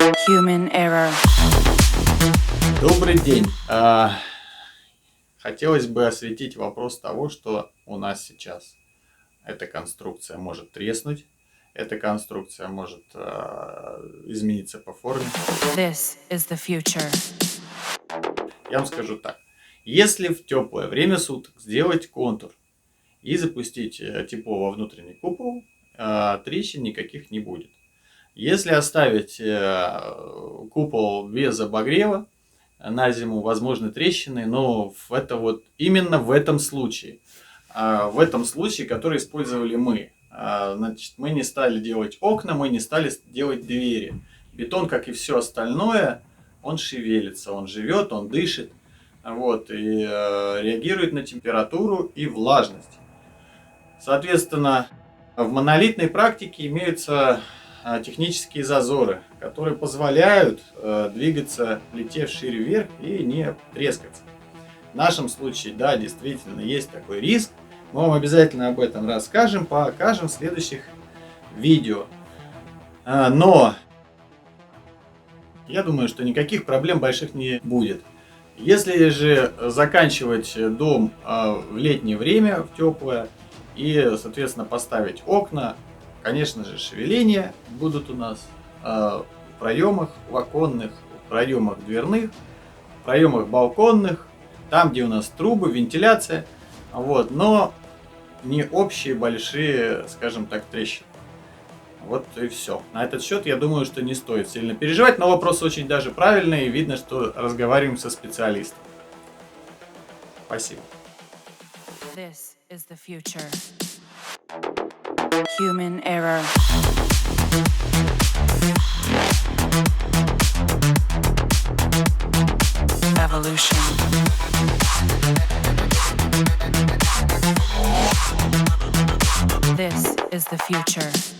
Human error. Добрый день. Хотелось бы осветить вопрос того, что у нас сейчас. Эта конструкция может треснуть, эта конструкция может измениться по форме. This is the future. Я вам скажу так. Если в теплое время суток сделать контур и запустить тепло во внутренний купол, трещин никаких не будет. Если оставить купол без обогрева, на зиму возможны трещины, но именно в этом случае, который использовали мы. Значит, мы не стали делать окна, мы не стали делать двери. Бетон, как и все остальное, он шевелится, он живет, он дышит, и реагирует на температуру и влажность. Соответственно, в монолитной практике имеются технические зазоры, которые позволяют двигаться плите вширь вверх и не трескаться. В нашем случае, да, действительно есть такой риск. Мы вам обязательно об этом расскажем, покажем в следующих видео. Но я думаю, что никаких проблем больших не будет. Если же заканчивать дом в летнее время, в теплое, и, соответственно, поставить окна, конечно же, шевеления будут у нас в проемах в оконных, в проемах дверных, в проемах балконных, там, где у нас трубы, вентиляция, но не общие большие, скажем так, трещины. Вот и все. На этот счет, я думаю, что не стоит сильно переживать, но вопрос очень даже правильный, и видно, что разговариваем со специалистом. Спасибо. This is the future. Human error. Evolution. This is the future.